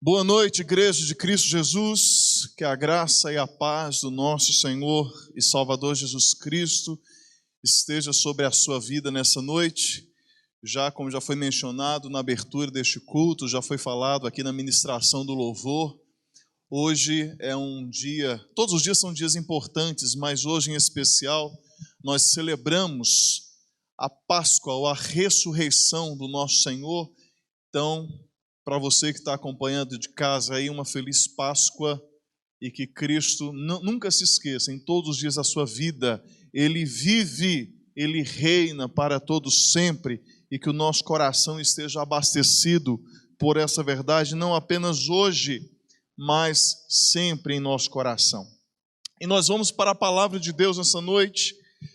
Boa noite, Igreja de Cristo Jesus, que a graça e a paz do nosso Senhor e Salvador Jesus Cristo esteja sobre a sua vida nessa noite. Como já foi mencionado na abertura deste culto, já foi falado aqui na ministração do louvor, hoje é um dia, todos os dias são dias importantes, mas hoje em especial nós celebramos a Páscoa ou a ressurreição do nosso Senhor. Então, para você que está acompanhando de casa aí, uma feliz Páscoa e que Cristo nunca se esqueça, em todos os dias da sua vida, Ele vive, Ele reina para todos sempre e que o nosso coração esteja abastecido por essa verdade, não apenas hoje, mas sempre em nosso coração. E nós vamos para a palavra de Deus nessa noite,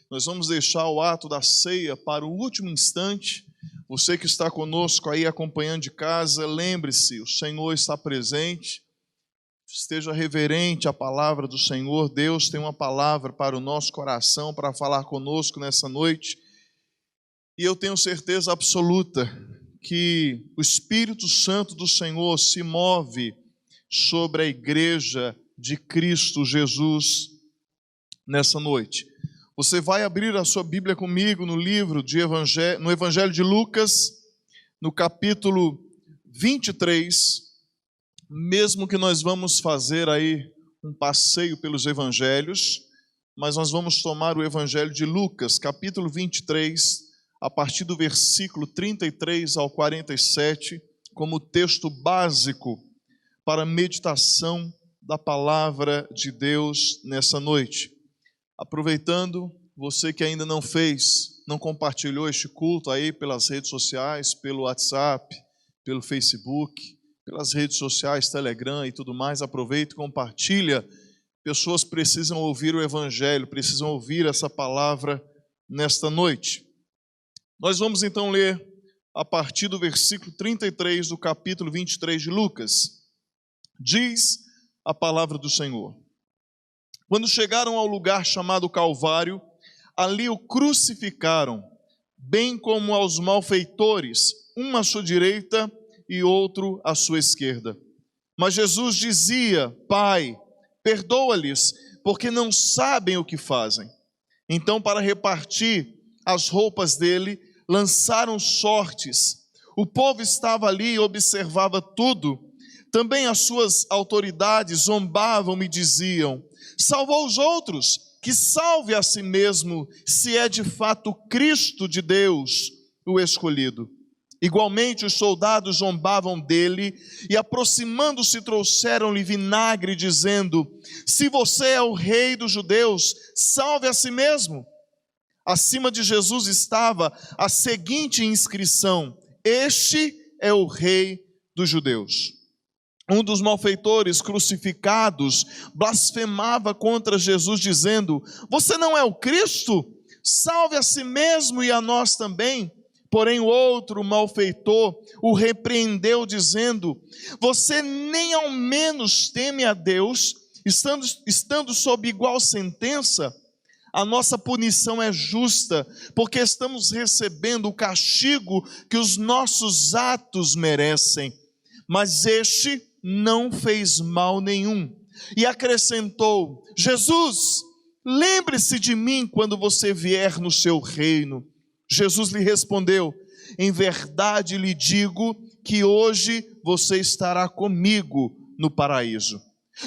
nós vamos deixar o ato da ceia para o último instante. Você que está conosco aí acompanhando de casa, lembre-se, o Senhor está presente, esteja reverente à palavra do Senhor. Deus tem uma palavra para o nosso coração, para falar conosco nessa noite, e eu tenho certeza absoluta que o Espírito Santo do Senhor se move sobre a igreja de Cristo Jesus nessa noite. Você vai abrir a sua Bíblia comigo no no Evangelho de Lucas, no capítulo 23, mesmo que nós vamos fazer aí um passeio pelos Evangelhos, mas nós vamos tomar o Evangelho de Lucas, capítulo 23, a partir do versículo 33 ao 47, como texto básico para a meditação da palavra de Deus nessa noite. Aproveitando, você que ainda não compartilhou este culto aí pelas redes sociais, pelo WhatsApp, pelo Facebook, pelas redes sociais, Telegram e tudo mais, aproveita e compartilha. Pessoas precisam ouvir o Evangelho, precisam ouvir essa palavra nesta noite. Nós vamos então ler a partir do versículo 33 do capítulo 23 de Lucas. Diz a palavra do Senhor: Quando chegaram ao lugar chamado Calvário, ali o crucificaram, bem como aos malfeitores, um à sua direita e outro à sua esquerda. Mas Jesus dizia: Pai, perdoa-lhes, porque não sabem o que fazem. Então, para repartir as roupas dele, lançaram sortes. O povo estava ali e observava tudo. Também as suas autoridades zombavam e diziam: salvou os outros, que salve a si mesmo, se é de fato Cristo de Deus, o escolhido. Igualmente os soldados zombavam dele e, aproximando-se, trouxeram-lhe vinagre, dizendo: se você é o rei dos judeus, salve a si mesmo. Acima de Jesus estava a seguinte inscrição: este é o rei dos judeus. Um dos malfeitores crucificados blasfemava contra Jesus, dizendo: você não é o Cristo? Salve a si mesmo e a nós também. Porém o outro malfeitor o repreendeu, dizendo: você nem ao menos teme a Deus, estando sob igual sentença? A nossa punição é justa, porque estamos recebendo o castigo que os nossos atos merecem. Mas este não fez mal nenhum. E acrescentou: Jesus, lembre-se de mim quando você vier no seu reino. Jesus lhe respondeu: em verdade lhe digo que hoje você estará comigo no paraíso.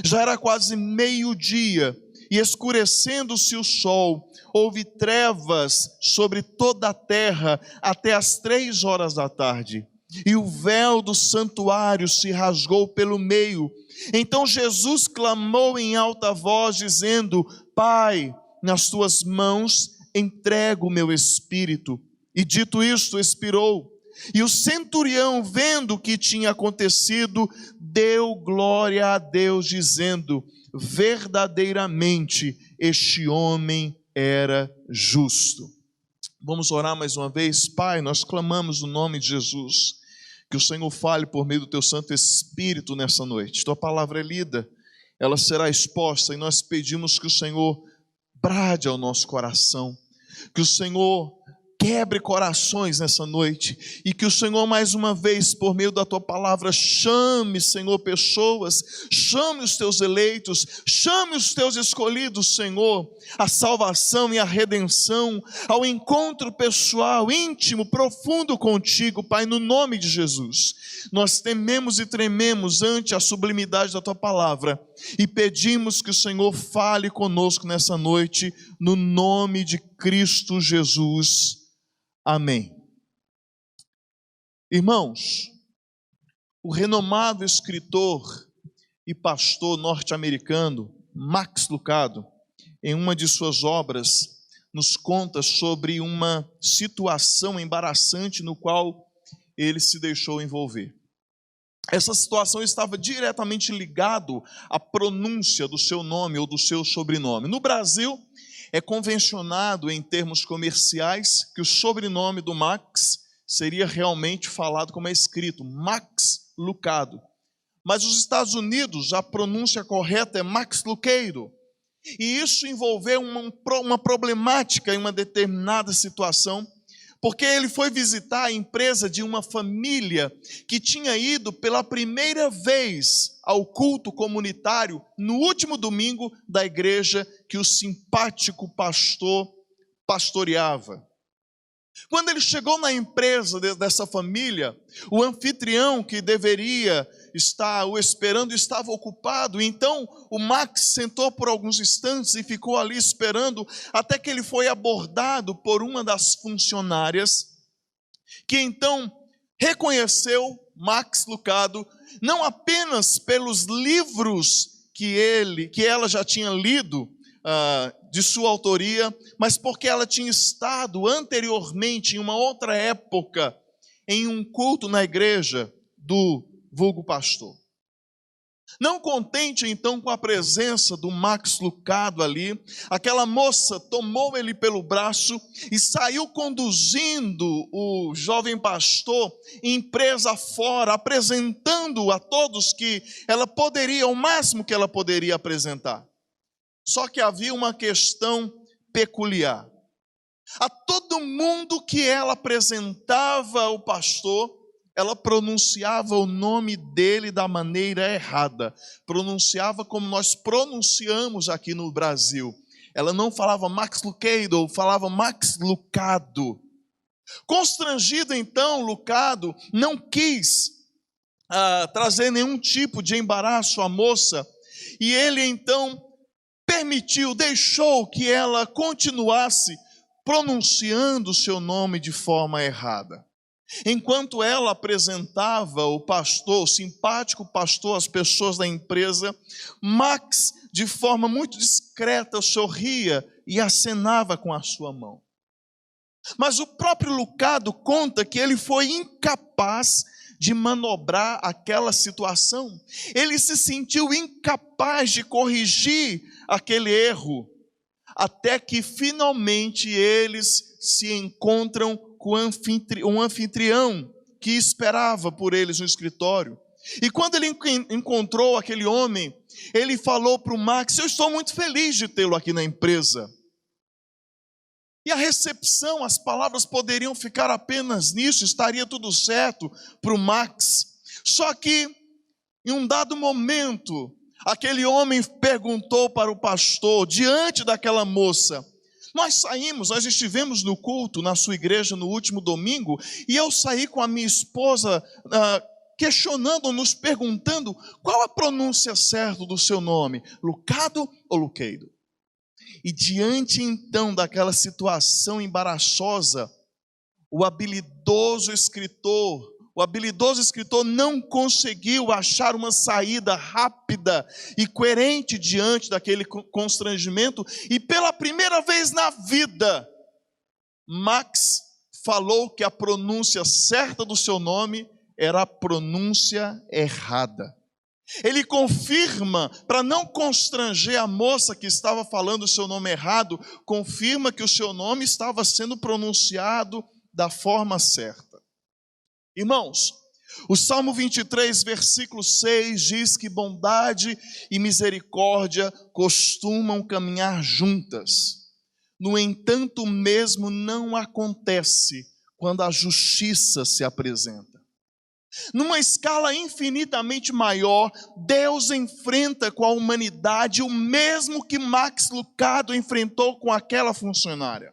Já era quase meio-dia, e escurecendo-se o sol, houve trevas sobre toda a terra até as 3 horas da tarde. E o véu do santuário se rasgou pelo meio. Então Jesus clamou em alta voz, dizendo: Pai, nas tuas mãos entrego o meu espírito. E dito isto, expirou. E o centurião, vendo o que tinha acontecido, deu glória a Deus, dizendo: verdadeiramente este homem era justo. Vamos orar mais uma vez. Pai, nós clamamos no nome de Jesus, que o Senhor fale por meio do teu Santo Espírito nessa noite. Tua palavra é lida, ela será exposta, e nós pedimos que o Senhor brade ao nosso coração, que o Senhor quebre corações nessa noite, e que o Senhor mais uma vez, por meio da tua palavra, chame, Senhor, pessoas, chame os teus eleitos, chame os teus escolhidos, Senhor, a salvação e a redenção, ao encontro pessoal, íntimo, profundo contigo, Pai, no nome de Jesus. Nós tememos e trememos ante a sublimidade da tua palavra e pedimos que o Senhor fale conosco nessa noite, no nome de Cristo Jesus. Amém. Irmãos, o renomado escritor e pastor norte-americano Max Lucado, em uma de suas obras, nos conta sobre uma situação embaraçante no qual ele se deixou envolver. Essa situação estava diretamente ligado à pronúncia do seu nome ou do seu sobrenome. No Brasil, é convencionado em termos comerciais que o sobrenome do Max seria realmente falado como é escrito, Max Lucado. Mas nos Estados Unidos, a pronúncia correta é Max Lucado. E isso envolveu uma problemática em uma determinada situação, porque ele foi visitar a empresa de uma família que tinha ido pela primeira vez ao culto comunitário no último domingo da igreja que o simpático pastor pastoreava. Quando ele chegou na empresa dessa família, o anfitrião que deveria estar o esperando estava ocupado. Então o Max sentou por alguns instantes e ficou ali esperando até que ele foi abordado por uma das funcionárias, que então reconheceu Max Lucado não apenas pelos livros que ela já tinha lido de sua autoria, mas porque ela tinha estado anteriormente, em uma outra época, em um culto na igreja do vulgo pastor. Não contente então com a presença do Max Lucado ali, aquela moça tomou ele pelo braço e saiu conduzindo o jovem pastor empresa fora, apresentando a todos que ela poderia, o máximo que ela poderia apresentar. Só que havia uma questão peculiar. A todo mundo que ela apresentava ao pastor, ela pronunciava o nome dele da maneira errada. Pronunciava como nós pronunciamos aqui no Brasil. Ela não falava Max Lucado, falava Max Lucado. Constrangido então, Lucado não quis trazer nenhum tipo de embaraço à moça. E ele então deixou que ela continuasse pronunciando o seu nome de forma errada. Enquanto ela apresentava o pastor, o simpático pastor, às pessoas da empresa, Max, de forma muito discreta, sorria e acenava com a sua mão. Mas o próprio Lucado conta que ele foi incapaz de manobrar aquela situação. Ele se sentiu incapaz de corrigir aquele erro, até que finalmente eles se encontram com um anfitrião que esperava por eles no escritório. E quando ele encontrou aquele homem, ele falou para o Max: eu estou muito feliz de tê-lo aqui na empresa. E a recepção, as palavras poderiam ficar apenas nisso, estaria tudo certo para o Max. Só que, em um dado momento, aquele homem perguntou para o pastor, diante daquela moça: nós estivemos no culto na sua igreja no último domingo, e eu saí com a minha esposa questionando, nos perguntando qual a pronúncia certa do seu nome, Lucado ou Lucado? E diante então daquela situação embaraçosa, o habilidoso escritor não conseguiu achar uma saída rápida e coerente diante daquele constrangimento, e pela primeira vez na vida, Max falou que a pronúncia certa do seu nome era a pronúncia errada. Ele confirma, para não constranger a moça que estava falando o seu nome errado, confirma que o seu nome estava sendo pronunciado da forma certa. Irmãos, o Salmo 23, versículo 6 diz que bondade e misericórdia costumam caminhar juntas. No entanto, o mesmo não acontece quando a justiça se apresenta. Numa escala infinitamente maior, Deus enfrenta com a humanidade o mesmo que Max Lucado enfrentou com aquela funcionária.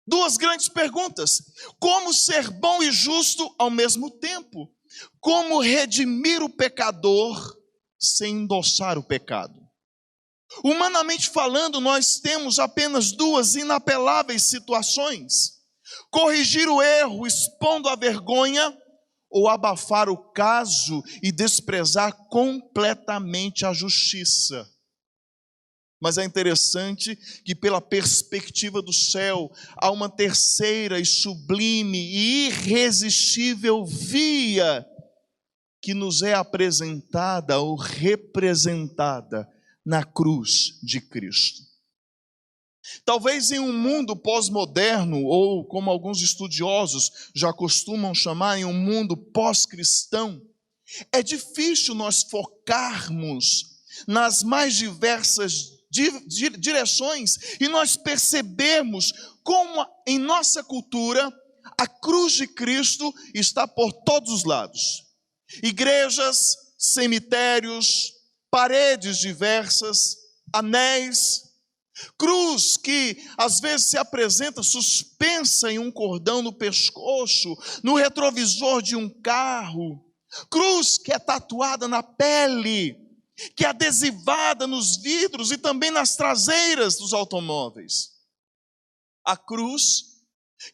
Duas grandes perguntas: como ser bom e justo ao mesmo tempo? Como redimir o pecador sem endossar o pecado? Humanamente falando, nós temos apenas duas inapeláveis situações: corrigir o erro expondo a vergonha, ou abafar o caso e desprezar completamente a justiça. Mas é interessante que, pela perspectiva do céu, há uma terceira e sublime e irresistível via que nos é apresentada ou representada na cruz de Cristo. Talvez em um mundo pós-moderno, ou como alguns estudiosos já costumam chamar, em um mundo pós-cristão, é difícil nós focarmos nas mais diversas direções e nós percebermos como em nossa cultura a cruz de Cristo está por todos os lados. Igrejas, cemitérios, paredes diversas, anéis, cruz que às vezes se apresenta suspensa em um cordão no pescoço, no retrovisor de um carro, cruz que é tatuada na pele, que é adesivada nos vidros e também nas traseiras dos automóveis. A cruz,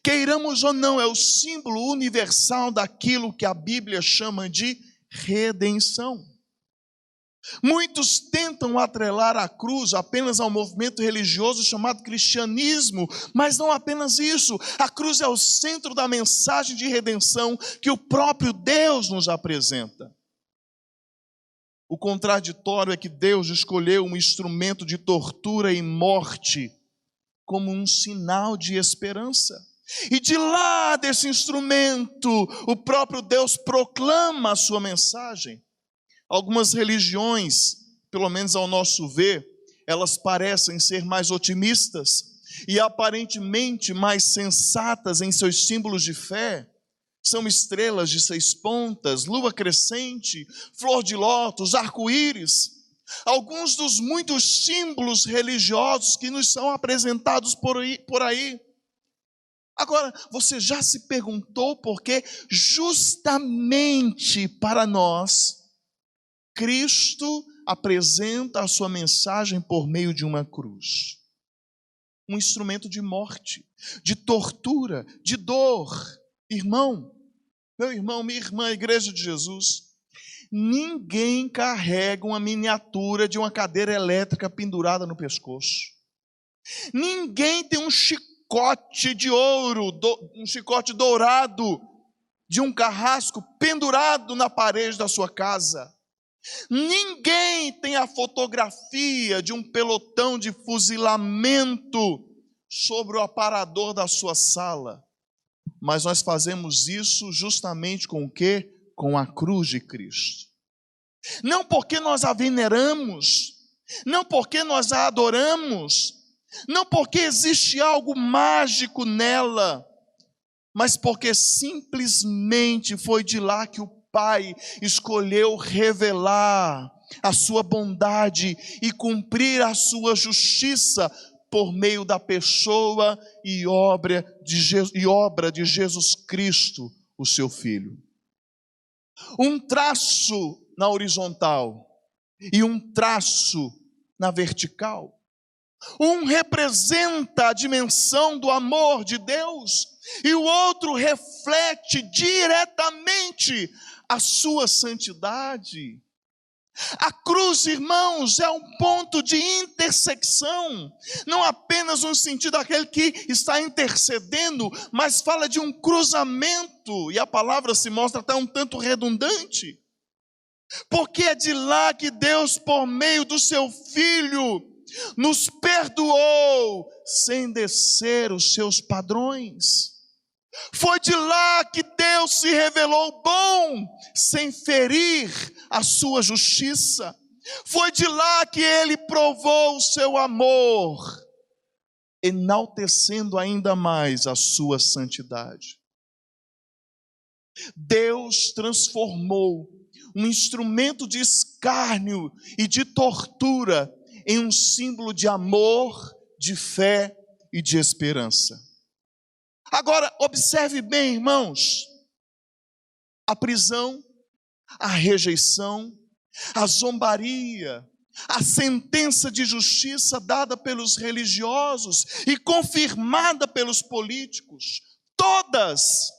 queiramos ou não, é o símbolo universal daquilo que a Bíblia chama de redenção. Muitos tentam atrelar a cruz apenas ao movimento religioso chamado cristianismo, mas não apenas isso. A cruz é o centro da mensagem de redenção que o próprio Deus nos apresenta. O contraditório é que Deus escolheu um instrumento de tortura e morte como um sinal de esperança. E de lá desse instrumento, o próprio Deus proclama a sua mensagem. Algumas religiões, pelo menos ao nosso ver, elas parecem ser mais otimistas e aparentemente mais sensatas em seus símbolos de fé. São estrelas de 6 pontas, lua crescente, flor de lótus, arco-íris. Alguns dos muitos símbolos religiosos que nos são apresentados por aí. Agora, você já se perguntou por que justamente para nós Cristo apresenta a sua mensagem por meio de uma cruz? Um instrumento de morte, de tortura, de dor. Irmão, meu irmão, minha irmã, Igreja de Jesus, ninguém carrega uma miniatura de uma cadeira elétrica pendurada no pescoço. Ninguém tem um chicote de ouro, um chicote dourado de um carrasco pendurado na parede da sua casa. Ninguém tem a fotografia de um pelotão de fuzilamento sobre o aparador da sua sala. Mas nós fazemos isso justamente com o quê? Com a cruz de Cristo. Não porque nós a veneramos, não porque nós a adoramos, não porque existe algo mágico nela, mas porque simplesmente foi de lá que o Pai escolheu revelar a sua bondade e cumprir a sua justiça por meio da pessoa e obra de Jesus Cristo, o seu Filho. Um traço na horizontal e um traço na vertical. Um representa a dimensão do amor de Deus e o outro reflete diretamente a sua santidade. A cruz, irmãos, é um ponto de intersecção, não apenas no sentido daquele que está intercedendo, mas fala de um cruzamento, e a palavra se mostra até um tanto redundante, porque é de lá que Deus, por meio do seu Filho, nos perdoou sem descer os seus padrões. Foi de lá que Deus se revelou bom, sem ferir a sua justiça. Foi de lá que Ele provou o seu amor, enaltecendo ainda mais a sua santidade. Deus transformou um instrumento de escárnio e de tortura em um símbolo de amor, de fé e de esperança. Agora, observe bem, irmãos, a prisão, a rejeição, a zombaria, a sentença de justiça dada pelos religiosos e confirmada pelos políticos, todas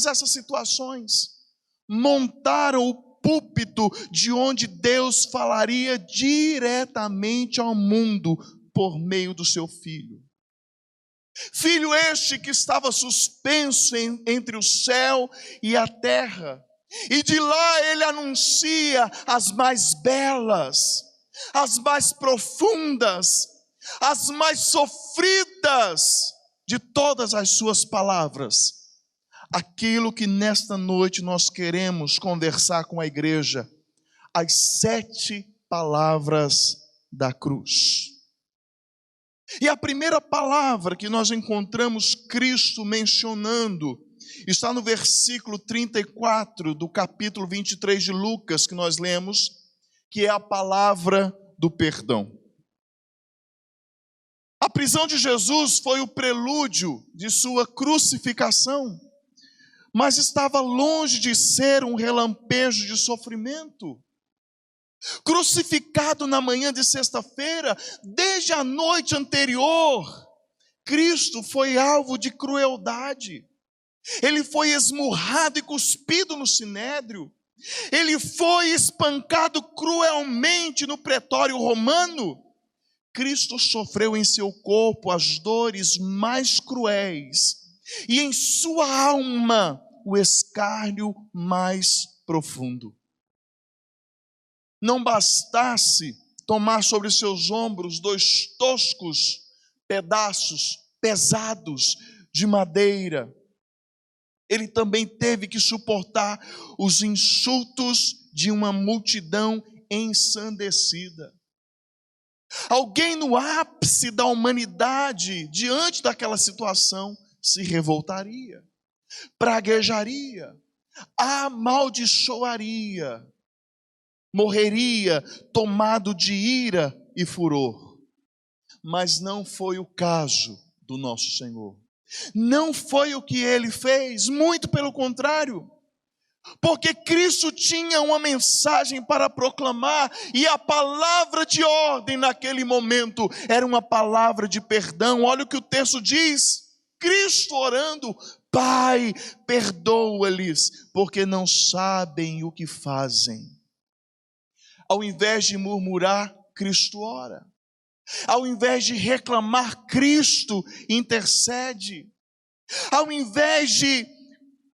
essas situações montaram o púlpito de onde Deus falaria diretamente ao mundo por meio do seu Filho. Filho este que estava suspenso entre o céu e a terra, e de lá ele anuncia as mais belas, as mais profundas, as mais sofridas de todas as suas palavras. Aquilo que nesta noite nós queremos conversar com a igreja, as 7 palavras da cruz. E a primeira palavra que nós encontramos Cristo mencionando está no versículo 34 do capítulo 23 de Lucas, que nós lemos, que é a palavra do perdão. A prisão de Jesus foi o prelúdio de sua crucificação, mas estava longe de ser um relampejo de sofrimento. Crucificado na manhã de sexta-feira, desde a noite anterior, Cristo foi alvo de crueldade. Ele foi esmurrado e cuspido no sinédrio. Ele foi espancado cruelmente no pretório romano. Cristo sofreu em seu corpo as dores mais cruéis e em sua alma o escárnio mais profundo. Não bastasse tomar sobre seus ombros 2 toscos pedaços pesados de madeira, ele também teve que suportar os insultos de uma multidão ensandecida. Alguém no ápice da humanidade, diante daquela situação, se revoltaria, praguejaria, amaldiçoaria, morreria tomado de ira e furor. Mas não foi o caso do nosso Senhor. Não foi o que ele fez, muito pelo contrário. Porque Cristo tinha uma mensagem para proclamar, e a palavra de ordem naquele momento era uma palavra de perdão. Olha o que o texto diz, Cristo orando: Pai, perdoa-lhes, porque não sabem o que fazem. Ao invés de murmurar, Cristo ora. Ao invés de reclamar, Cristo intercede. Ao invés de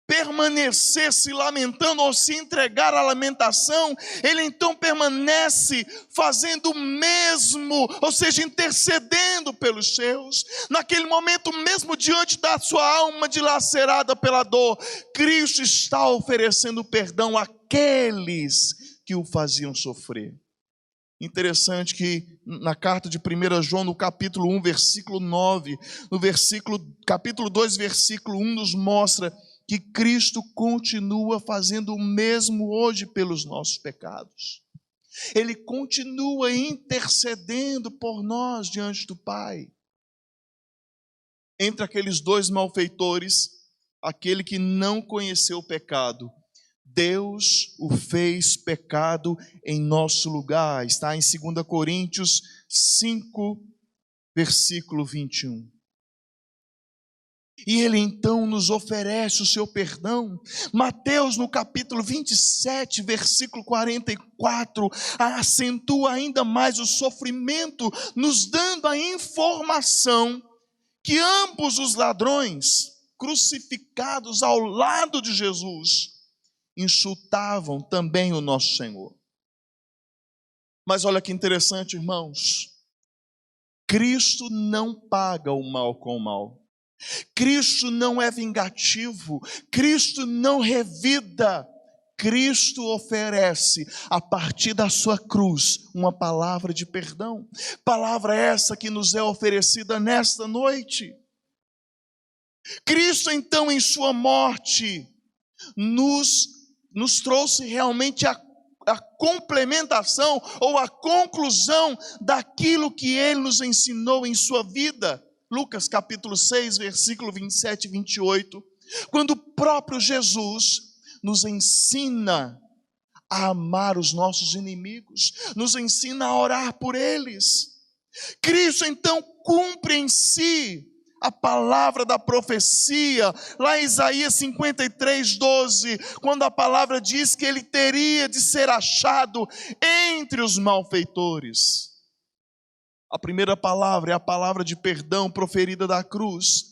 permanecer se lamentando ou se entregar à lamentação, ele então permanece fazendo o mesmo, ou seja, intercedendo pelos seus. Naquele momento mesmo, diante da sua alma dilacerada pela dor, Cristo está oferecendo perdão àqueles que o faziam sofrer. Interessante que na carta de 1 João, no capítulo 1, versículo 9, capítulo 2, versículo 1, nos mostra que Cristo continua fazendo o mesmo hoje pelos nossos pecados. Ele continua intercedendo por nós diante do Pai. Entre aqueles 2 malfeitores, aquele que não conheceu o pecado, Deus o fez pecado em nosso lugar. Está em 2 Coríntios 5, versículo 21. E ele então nos oferece o seu perdão. Mateus, no capítulo 27, versículo 44, acentua ainda mais o sofrimento, nos dando a informação que ambos os ladrões crucificados ao lado de Jesus insultavam também o nosso Senhor. Mas olha que interessante, irmãos, Cristo não paga o mal com o mal. Cristo não é vingativo, Cristo não revida, Cristo oferece, a partir da sua cruz, uma palavra de perdão. Palavra essa que nos é oferecida nesta noite. Cristo, então, em sua morte, nos trouxe realmente a complementação ou a conclusão daquilo que Ele nos ensinou em sua vida. Lucas capítulo 6, versículo 27 e 28. Quando o próprio Jesus nos ensina a amar os nossos inimigos, nos ensina a orar por eles. Cristo então cumpre em si a palavra da profecia, lá em Isaías 53, 12, quando a palavra diz que ele teria de ser achado entre os malfeitores. A primeira palavra é a palavra de perdão proferida da cruz.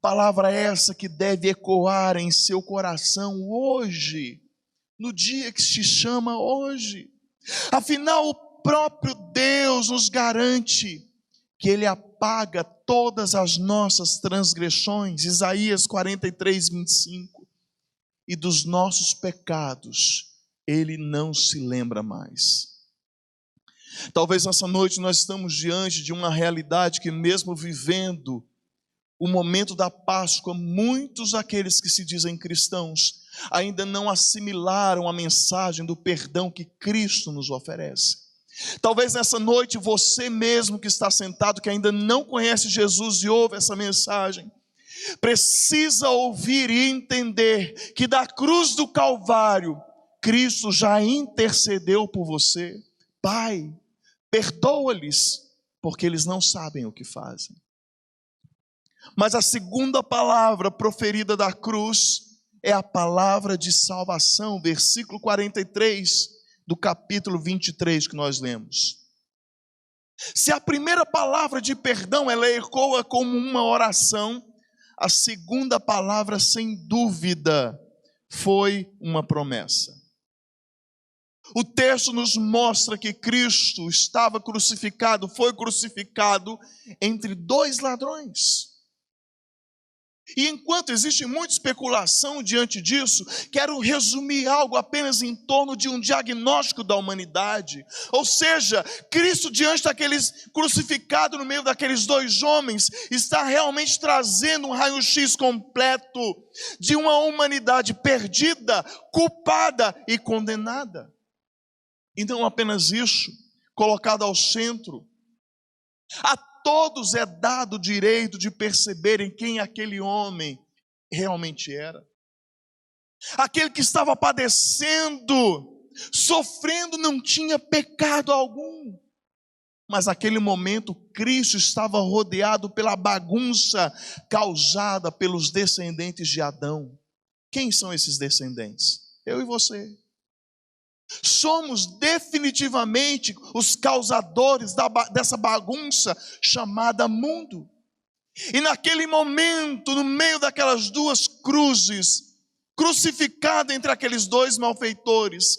Palavra essa que deve ecoar em seu coração hoje, no dia que se chama hoje. Afinal, o próprio Deus nos garante que Ele apaga todas as nossas transgressões, Isaías 43, 25, e dos nossos pecados Ele não se lembra mais. Talvez nessa noite nós estamos diante de uma realidade que, mesmo vivendo o momento da Páscoa, muitos daqueles que se dizem cristãos ainda não assimilaram a mensagem do perdão que Cristo nos oferece. Talvez nessa noite você mesmo que está sentado, que ainda não conhece Jesus e ouve essa mensagem, precisa ouvir e entender que da cruz do Calvário, Cristo já intercedeu por você. Pai, perdoa-lhes, porque eles não sabem o que fazem. Mas a segunda palavra proferida da cruz é a palavra de salvação, versículo 43 do capítulo 23 que nós lemos. Se a primeira palavra de perdão ela ecoa como uma oração, a segunda palavra, sem dúvida, foi uma promessa. O texto nos mostra que Cristo estava crucificado, foi crucificado entre dois ladrões. E enquanto existe muita especulação diante disso, quero resumir algo apenas em torno de um diagnóstico da humanidade. Ou seja, Cristo diante daqueles crucificado no meio daqueles dois homens, está realmente trazendo um raio-x completo de uma humanidade perdida, culpada e condenada. E não apenas isso, colocado ao centro, a todos é dado o direito de perceberem quem aquele homem realmente era. Aquele que estava padecendo, sofrendo, não tinha pecado algum. Mas naquele momento, Cristo estava rodeado pela bagunça causada pelos descendentes de Adão. Quem são esses descendentes? Eu e você. Somos definitivamente os causadores dessa bagunça chamada mundo. E naquele momento, no meio daquelas duas cruzes, crucificado entre aqueles dois malfeitores,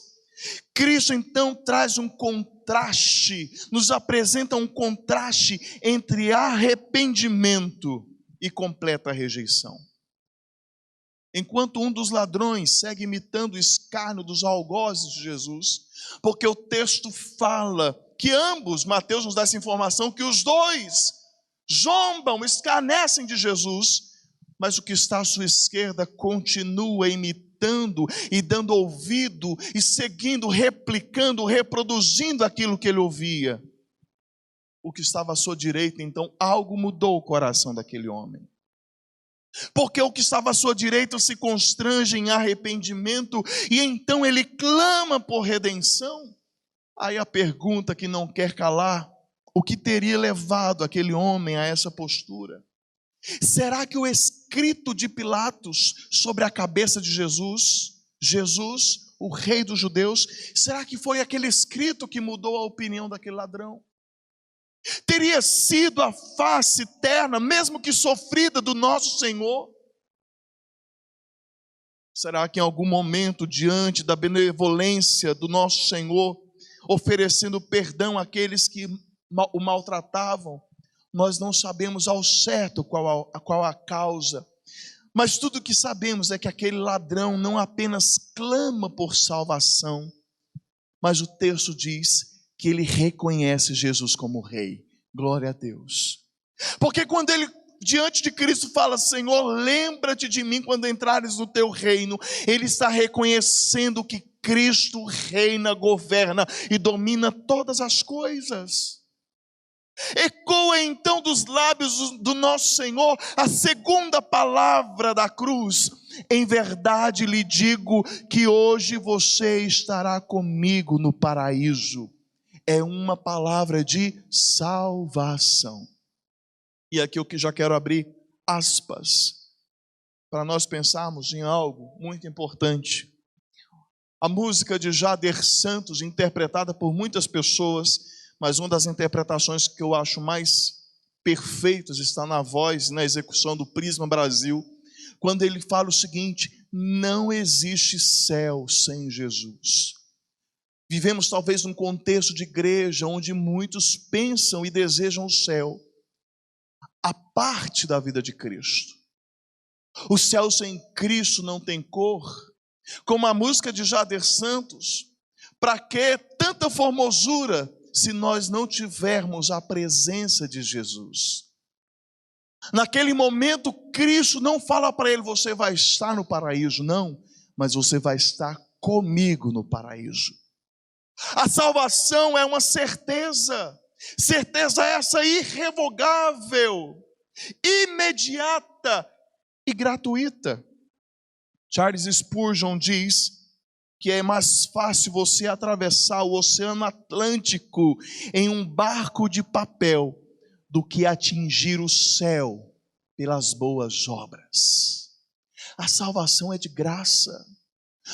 Cristo então traz um contraste, nos apresenta um contraste entre arrependimento e completa rejeição. Enquanto um dos ladrões segue imitando o escárnio dos algozes de Jesus, porque o texto fala que ambos, Mateus nos dá essa informação, que os dois zombam, escarnecem de Jesus, mas o que está à sua esquerda continua imitando e dando ouvido e seguindo, replicando, reproduzindo aquilo que ele ouvia. O que estava à sua direita, então, algo mudou o coração daquele homem. Porque o que estava à sua direita se constrange em arrependimento e então ele clama por redenção. Aí a pergunta que não quer calar: o que teria levado aquele homem a essa postura? Será que o escrito de Pilatos sobre a cabeça de Jesus, o rei dos judeus, será que foi aquele escrito que mudou a opinião daquele ladrão? Teria sido a face terna, mesmo que sofrida, do nosso Senhor? Será que em algum momento, diante da benevolência do nosso Senhor, oferecendo perdão àqueles que o maltratavam, nós não sabemos ao certo qual a causa, Mas tudo que sabemos é que aquele ladrão não apenas clama por salvação, mas o texto diz que ele reconhece Jesus como rei. Glória a Deus. Porque quando ele diante de Cristo fala: Senhor, lembra-te de mim quando entrares no teu reino, ele está reconhecendo que Cristo reina, governa e domina todas as coisas. Ecoa então dos lábios do nosso Senhor a segunda palavra da cruz: em verdade lhe digo que hoje você estará comigo no paraíso. É uma palavra de salvação. E aqui eu já quero abrir aspas para nós pensarmos em algo muito importante. A música de Jader Santos, interpretada por muitas pessoas, mas uma das interpretações que eu acho mais perfeitas está na voz e na execução do Prisma Brasil, quando ele fala o seguinte: não existe céu sem Jesus. Vivemos talvez num contexto de igreja onde muitos pensam e desejam o céu a parte da vida de Cristo. O céu sem Cristo não tem cor. Como a música de Jader Santos: para que tanta formosura se nós não tivermos a presença de Jesus? Naquele momento Cristo não fala para ele: você vai estar no paraíso, não, mas você vai estar comigo no paraíso. A salvação é uma certeza, certeza essa irrevogável, imediata e gratuita. Charles Spurgeon diz que é mais fácil você atravessar o Oceano Atlântico em um barco de papel do que atingir o céu pelas boas obras. A salvação é de graça.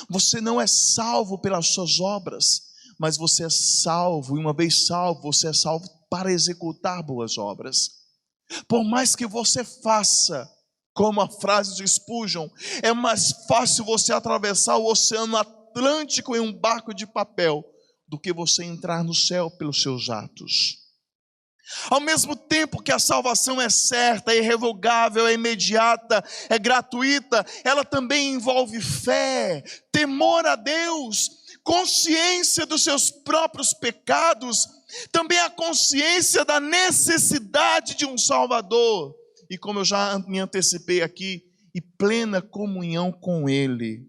Você não é salvo pelas suas obras, mas você é salvo, e uma vez salvo, você é salvo para executar boas obras. Por mais que você faça, como a frase de Spurgeon, é mais fácil você atravessar o Oceano Atlântico em um barco de papel do que você entrar no céu pelos seus atos. Ao mesmo tempo que a salvação é certa, é irrevogável, é imediata, é gratuita, ela também envolve fé, temor a Deus, consciência dos seus próprios pecados, também a consciência da necessidade de um Salvador, e como eu já me antecipei aqui, e plena comunhão com Ele.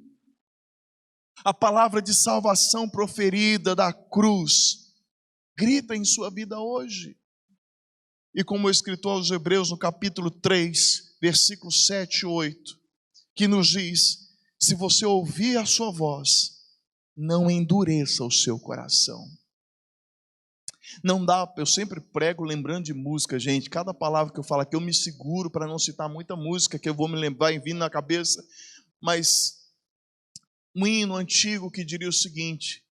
A palavra de salvação proferida da cruz grita em sua vida hoje. E como o escritor aos Hebreus, no capítulo 3, versículos 7 e 8, que nos diz: se você ouvir a sua voz, não endureça o seu coração. Não dá, eu sempre prego lembrando de música, gente. Cada palavra que eu falo aqui eu me seguro para não citar muita música que eu vou me lembrar e vindo na cabeça. Mas um hino antigo que diria o seguinte: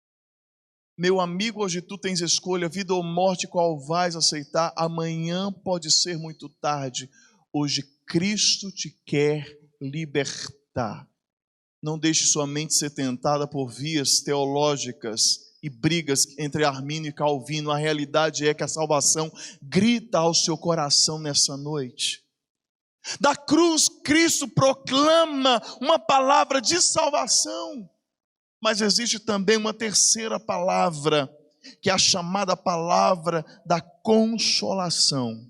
meu amigo, hoje tu tens escolha, vida ou morte, qual vais aceitar? Amanhã pode ser muito tarde. Hoje Cristo te quer libertar. Não deixe sua mente ser tentada por vias teológicas e brigas entre Armínio e Calvino. A realidade é que a salvação grita ao seu coração nessa noite. Da cruz, Cristo proclama uma palavra de salvação. Mas existe também uma terceira palavra, que é a chamada palavra da consolação.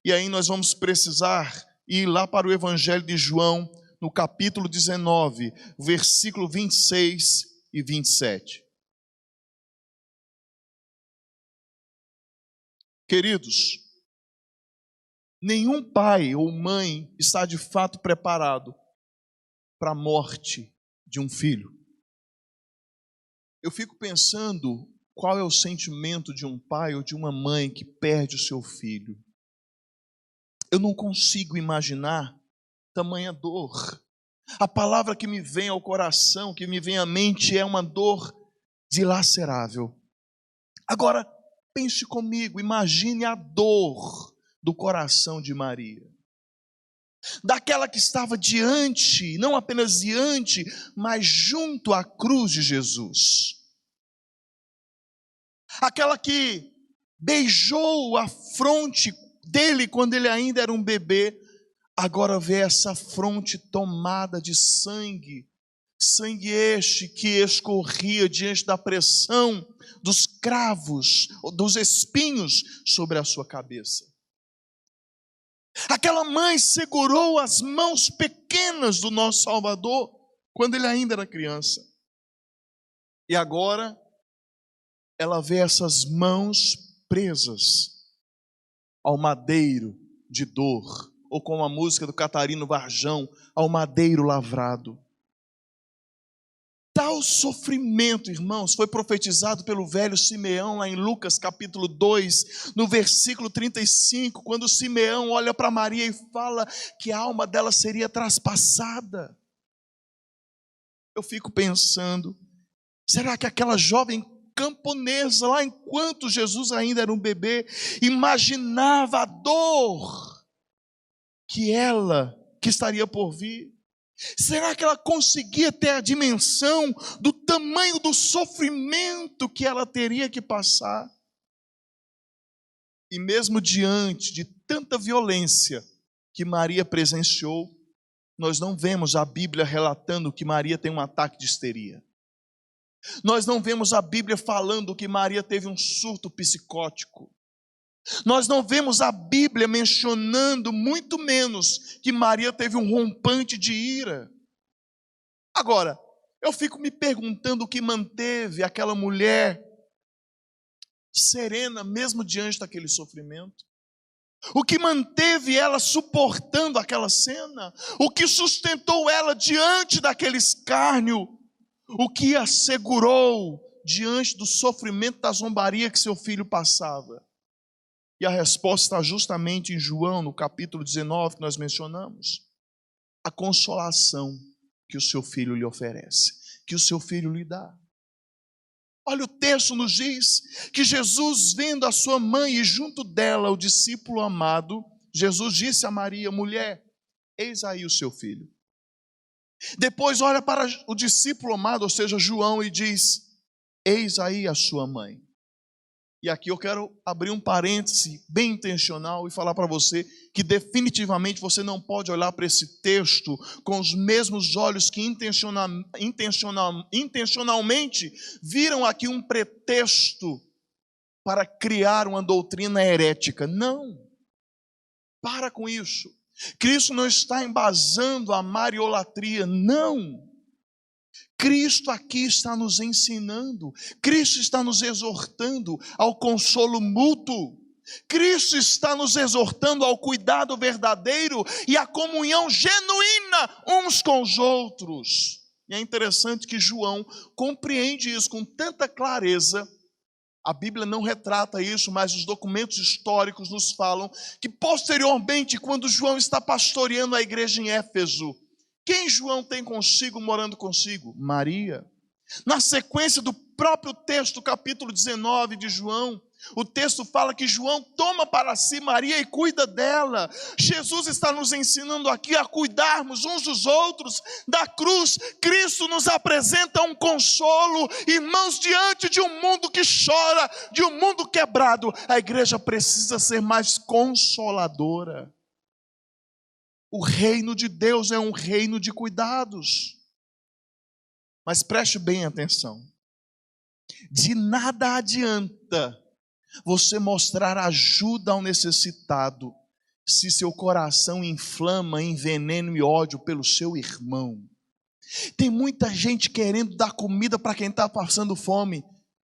E aí nós vamos precisar ir lá para o Evangelho de João, no capítulo 19, versículo 26 e 27. Queridos, nenhum pai ou mãe está de fato preparado para a morte de um filho. Eu fico pensando qual é o sentimento de um pai ou de uma mãe que perde o seu filho. Eu não consigo imaginar tamanha dor. A palavra que me vem ao coração, que me vem à mente, é uma dor dilacerável. Agora, pense comigo, imagine a dor do coração de Maria. Daquela que estava diante, não apenas diante, mas junto à cruz de Jesus. Aquela que beijou a fronte dele quando ele ainda era um bebê, agora vê essa fronte tomada de sangue, sangue este que escorria diante da pressão dos cravos, dos espinhos sobre a sua cabeça. Aquela mãe segurou as mãos pequenas do nosso Salvador quando ele ainda era criança. E agora ela vê essas mãos presas ao madeiro de dor, ou como a música do Catarino Varjão, ao madeiro lavrado. Tal sofrimento, irmãos, foi profetizado pelo velho Simeão lá em Lucas capítulo 2, no versículo 35, quando Simeão olha para Maria e fala que a alma dela seria traspassada. Eu fico pensando, será que aquela jovem camponesa, lá enquanto Jesus ainda era um bebê, imaginava a dor que estaria por vir? Será que ela conseguia ter a dimensão do tamanho do sofrimento que ela teria que passar? E mesmo diante de tanta violência que Maria presenciou, nós não vemos a Bíblia relatando que Maria tem um ataque de histeria. Nós não vemos a Bíblia falando que Maria teve um surto psicótico. Nós não vemos a Bíblia mencionando, muito menos, que Maria teve um rompante de ira. Agora, eu fico me perguntando o que manteve aquela mulher serena, mesmo diante daquele sofrimento. O que manteve ela suportando aquela cena? O que sustentou ela diante daquele escárnio? O que a segurou diante do sofrimento, da zombaria que seu filho passava? E a resposta está justamente em João, no capítulo 19, que nós mencionamos. A consolação que o seu filho lhe oferece, que o seu filho lhe dá. Olha, o texto nos diz que Jesus, vendo a sua mãe e junto dela o discípulo amado, Jesus disse a Maria: mulher, eis aí o seu filho. Depois olha para o discípulo amado, ou seja, João, e diz: eis aí a sua mãe. E aqui eu quero abrir um parêntese bem intencional e falar para você que definitivamente você não pode olhar para esse texto com os mesmos olhos que intencionalmente viram aqui um pretexto para criar uma doutrina herética. Não, para com isso. Cristo não está embasando a mariolatria, não. Cristo aqui está nos ensinando, Cristo está nos exortando ao consolo mútuo, Cristo está nos exortando ao cuidado verdadeiro e à comunhão genuína uns com os outros. E é interessante que João compreende isso com tanta clareza. A Bíblia não retrata isso, mas os documentos históricos nos falam que posteriormente, quando João está pastoreando a igreja em Éfeso, quem João tem consigo, morando consigo? Maria. Na sequência do próprio texto, capítulo 19 de João, o texto fala que João toma para si Maria e cuida dela. Jesus está nos ensinando aqui a cuidarmos uns dos outros. Da cruz, Cristo nos apresenta um consolo. Irmãos, diante de um mundo que chora, de um mundo quebrado, a igreja precisa ser mais consoladora. O reino de Deus é um reino de cuidados. Mas preste bem atenção. De nada adianta você mostrar ajuda ao necessitado se seu coração inflama em veneno e ódio pelo seu irmão. Tem muita gente querendo dar comida para quem está passando fome.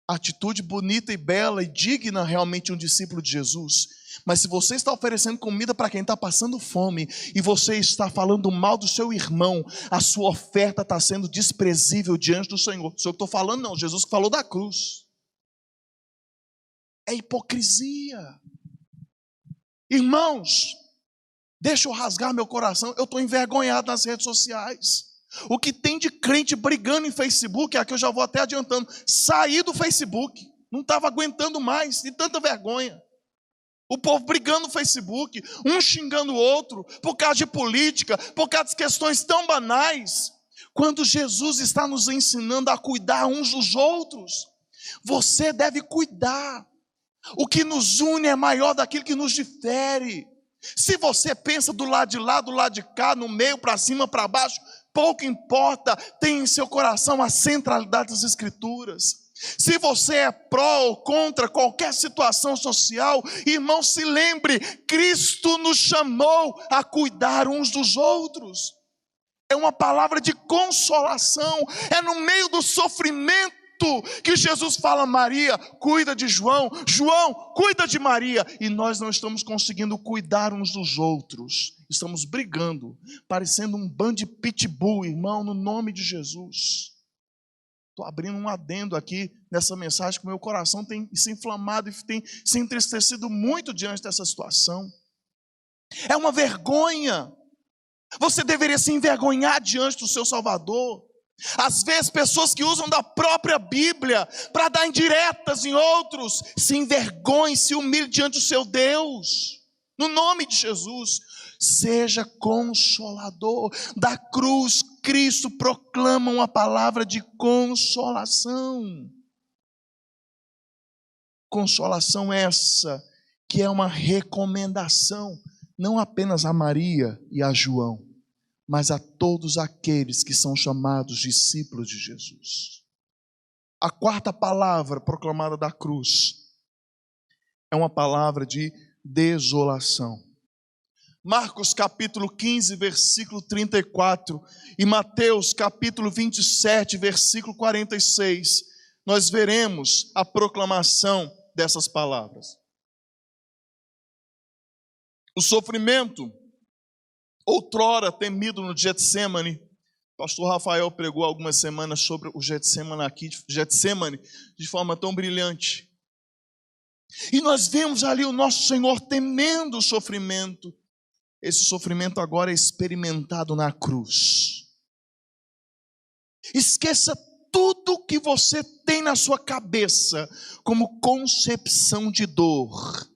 Atitude bonita e bela e digna realmente um discípulo de Jesus. Mas se você está oferecendo comida para quem está passando fome e você está falando mal do seu irmão, a sua oferta está sendo desprezível diante do Senhor. Sou eu que estou falando, não, Jesus que falou da cruz. É hipocrisia. Irmãos, deixa eu rasgar meu coração, eu estou envergonhado nas redes sociais. O que tem de crente brigando em Facebook, aqui eu já vou até adiantando, saí do Facebook, não estava aguentando mais, de tanta vergonha. O povo brigando no Facebook, um xingando o outro, por causa de política, por causa de questões tão banais. Quando Jesus está nos ensinando a cuidar uns dos outros, você deve cuidar. O que nos une é maior daquilo que nos difere. Se você pensa do lado de lá, do lado de cá, no meio, para cima, para baixo, pouco importa, tem em seu coração a centralidade das Escrituras. Se você é pró ou contra qualquer situação social, irmão, se lembre, Cristo nos chamou a cuidar uns dos outros. É uma palavra de consolação, é no meio do sofrimento que Jesus fala: Maria, cuida de João, João, cuida de Maria. E nós não estamos conseguindo cuidar uns dos outros, estamos brigando, parecendo um bando de pitbull, irmão, no nome de Jesus. Estou abrindo um adendo aqui nessa mensagem, que o meu coração tem se inflamado e tem se entristecido muito diante dessa situação. É uma vergonha. Você deveria se envergonhar diante do seu Salvador. Às vezes pessoas que usam da própria Bíblia para dar indiretas em outros, se envergonhem, se humilhem diante do seu Deus, no nome de Jesus. Seja consolador. Da cruz, Cristo proclama uma palavra de consolação. Consolação essa que é uma recomendação, não apenas a Maria e a João, mas a todos aqueles que são chamados discípulos de Jesus. A quarta palavra proclamada da cruz é uma palavra de desolação. Marcos capítulo 15, versículo 34, e Mateus capítulo 27, versículo 46, nós veremos a proclamação dessas palavras. O sofrimento, outrora temido no Getsemane, o pastor Rafael pregou algumas semanas sobre o Getsemane aqui, Getsemane, de forma tão brilhante. E nós vemos ali o nosso Senhor temendo o sofrimento. Esse sofrimento agora é experimentado na cruz. Esqueça tudo que você tem na sua cabeça como concepção de dor.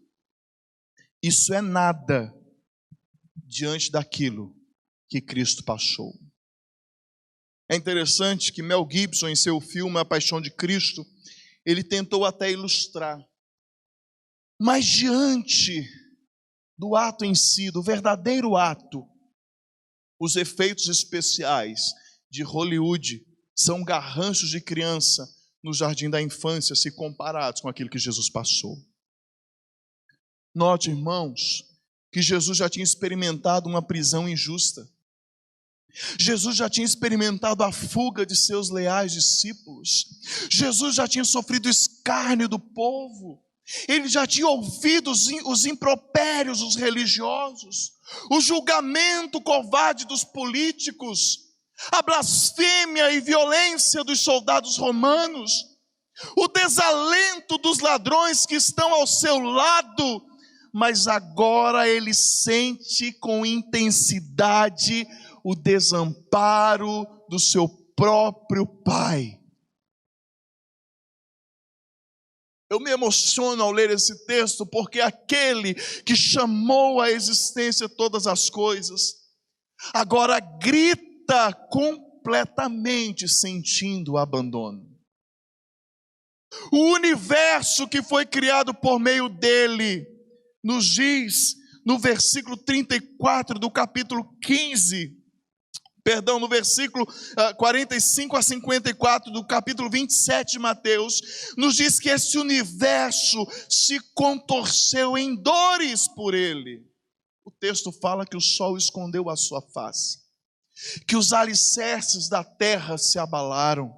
Isso é nada diante daquilo que Cristo passou. É interessante que Mel Gibson, em seu filme A Paixão de Cristo, ele tentou até ilustrar. Mas diante do ato em si, do verdadeiro ato, os efeitos especiais de Hollywood são garranchos de criança no jardim da infância, se comparados com aquilo que Jesus passou. Note, irmãos, que Jesus já tinha experimentado uma prisão injusta. Jesus já tinha experimentado a fuga de seus leais discípulos. Jesus já tinha sofrido escárnio do povo. Ele já tinha ouvido os impropérios dos religiosos, o julgamento covarde dos políticos, a blasfêmia e violência dos soldados romanos, o desalento dos ladrões que estão ao seu lado, mas agora ele sente com intensidade o desamparo do seu próprio Pai. Eu me emociono ao ler esse texto, porque aquele que chamou à existência todas as coisas, agora grita completamente sentindo o abandono. O universo que foi criado por meio dele, nos diz no versículo 34 do capítulo 15, no versículo 45 a 54 do capítulo 27 de Mateus, nos diz que esse universo se contorceu em dores por ele. O texto fala que o sol escondeu a sua face, que os alicerces da terra se abalaram,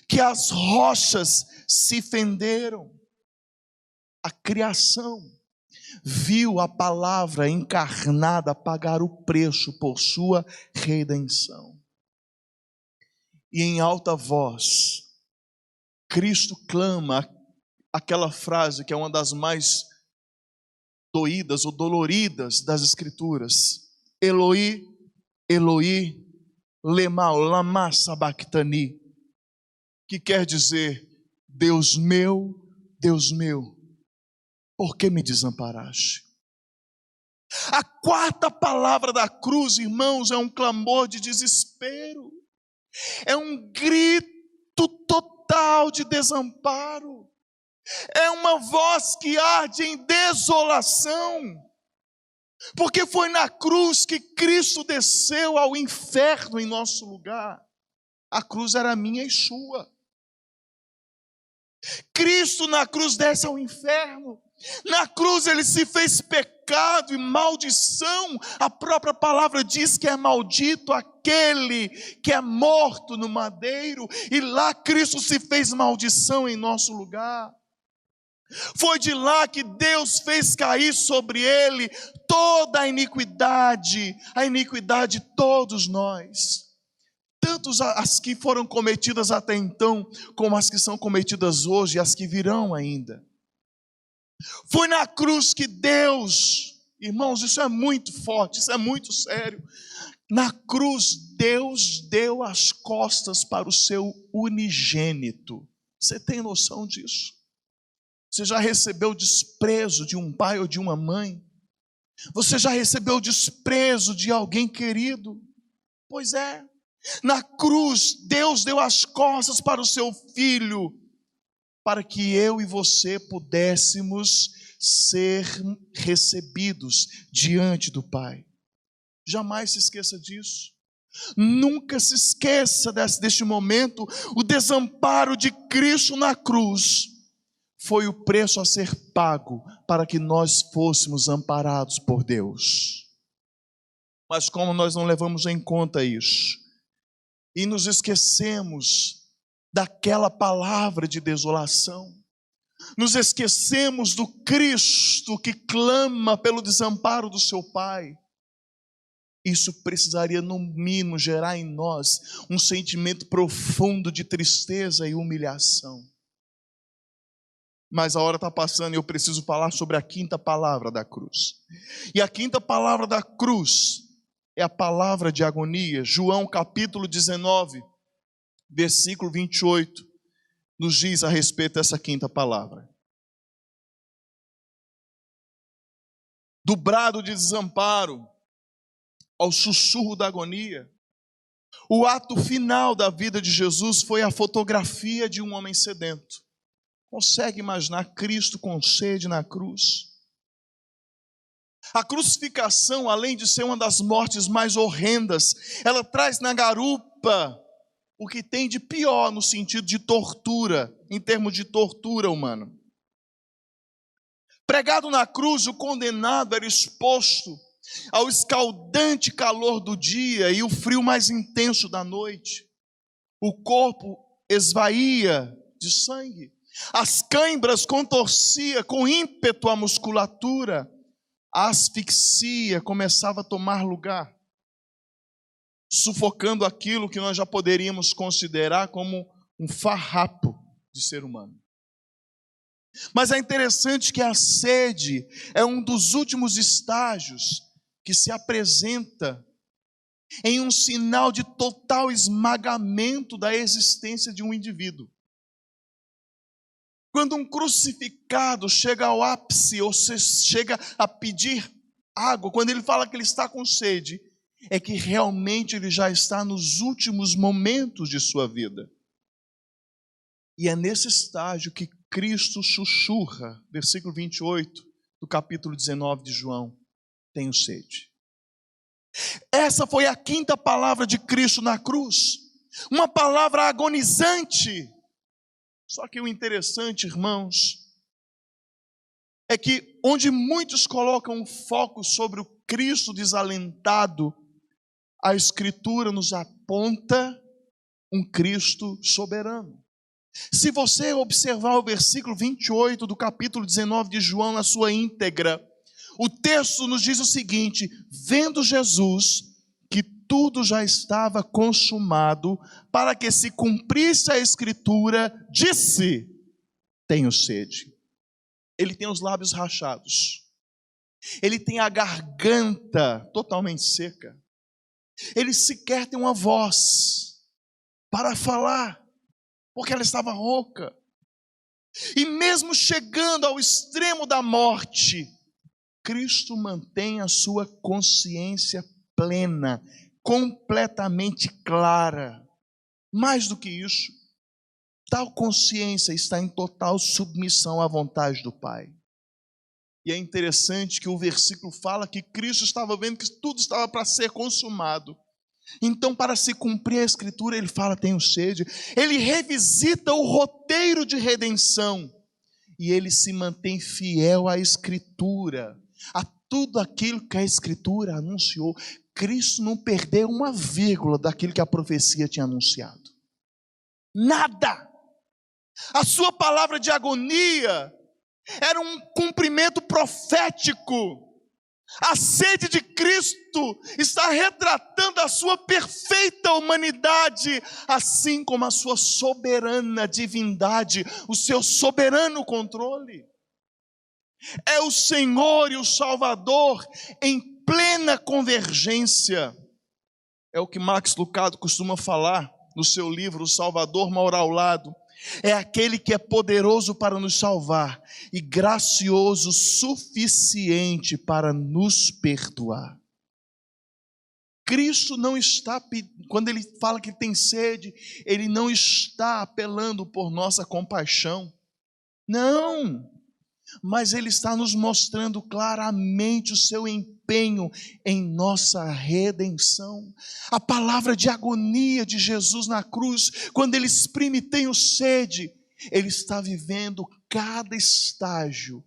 que as rochas se fenderam. A criação viu a palavra encarnada pagar o preço por sua redenção. E em alta voz, Cristo clama aquela frase que é uma das mais doídas ou doloridas das Escrituras: Eloi, Eloi, lama sabachthani, que quer dizer: Deus meu, por que me desamparaste? A quarta palavra da cruz, irmãos, é um clamor de desespero, é um grito total de desamparo, é uma voz que arde em desolação. Porque foi na cruz que Cristo desceu ao inferno em nosso lugar. A cruz era minha e sua. Cristo na cruz desce ao inferno. Na cruz ele se fez pecado e maldição. A própria palavra diz que é maldito aquele que é morto no madeiro. E lá Cristo se fez maldição em nosso lugar. Foi de lá que Deus fez cair sobre ele toda a iniquidade de todos nós. Tanto as que foram cometidas até então, como as que são cometidas hoje e as que virão ainda. Foi na cruz que Deus, irmãos, isso é muito forte, isso é muito sério. Na cruz, Deus deu as costas para o seu unigênito. Você tem noção disso? Você já recebeu desprezo de um pai ou de uma mãe? Você já recebeu desprezo de alguém querido? Pois é. Na cruz, Deus deu as costas para o seu Filho, para que eu e você pudéssemos ser recebidos diante do Pai. Jamais se esqueça disso. Nunca se esqueça deste momento. O desamparo de Cristo na cruz foi o preço a ser pago para que nós fôssemos amparados por Deus. Mas como nós não levamos em conta isso, e nos esquecemos daquela palavra de desolação, nos esquecemos do Cristo que clama pelo desamparo do seu Pai, isso precisaria no mínimo gerar em nós um sentimento profundo de tristeza e humilhação. Mas a hora está passando e eu preciso falar sobre a quinta palavra da cruz. E a quinta palavra da cruz é a palavra de agonia. João capítulo 19, versículo 28, nos diz a respeito dessa quinta palavra. Do brado de desamparo ao sussurro da agonia, o ato final da vida de Jesus foi a fotografia de um homem sedento. Consegue imaginar Cristo com sede na cruz? A crucificação, além de ser uma das mortes mais horrendas, ela traz na garupa o que tem de pior no sentido de tortura, em termos de tortura humana. Pregado na cruz, o condenado era exposto ao escaldante calor do dia e o frio mais intenso da noite. O corpo esvaía de sangue. As câimbras contorcia com ímpeto a musculatura. A asfixia começava a tomar lugar, sufocando aquilo que nós já poderíamos considerar como um farrapo de ser humano. Mas é interessante que a sede é um dos últimos estágios que se apresenta em um sinal de total esmagamento da existência de um indivíduo. Quando um crucificado chega ao ápice, ou chega a pedir água, quando ele fala que ele está com sede, é que realmente ele já está nos últimos momentos de sua vida. E é nesse estágio que Cristo sussurra, versículo 28 do capítulo 19 de João: tenho sede. Essa foi a quinta palavra de Cristo na cruz, uma palavra agonizante. Só que o interessante, irmãos, é que onde muitos colocam o foco sobre o Cristo desalentado, a Escritura nos aponta um Cristo soberano. Se você observar o versículo 28 do capítulo 19 de João na sua íntegra, o texto nos diz o seguinte: vendo Jesus que tudo já estava consumado, para que se cumprisse a Escritura, disse: tenho sede. Ele tem os lábios rachados, ele tem a garganta totalmente seca, ele sequer tem uma voz para falar, porque ela estava rouca. E mesmo chegando ao extremo da morte, Cristo mantém a sua consciência plena, completamente clara. Mais do que isso, tal consciência está em total submissão à vontade do Pai. E é interessante que o versículo fala que Cristo estava vendo que tudo estava para ser consumado. Então, para se cumprir a Escritura, ele fala: tenho sede. Ele revisita o roteiro de redenção. E ele se mantém fiel à Escritura, a tudo aquilo que a Escritura anunciou. Cristo não perdeu uma vírgula daquilo que a profecia tinha anunciado. Nada. A sua palavra de agonia era um cumprimento profético. A sede de Cristo está retratando a sua perfeita humanidade, assim como a sua soberana divindade, o seu soberano controle. É o Senhor e o Salvador em plena convergência. É o que Max Lucado costuma falar no seu livro, O Salvador Mora ao Lado. É aquele que é poderoso para nos salvar e gracioso o suficiente para nos perdoar. Cristo não está, quando ele fala que tem sede, ele não está apelando por nossa compaixão. Não, mas ele está nos mostrando claramente o seu empenho em nossa redenção. A palavra de agonia de Jesus na cruz, quando ele exprime tenho sede, ele está vivendo cada estágio,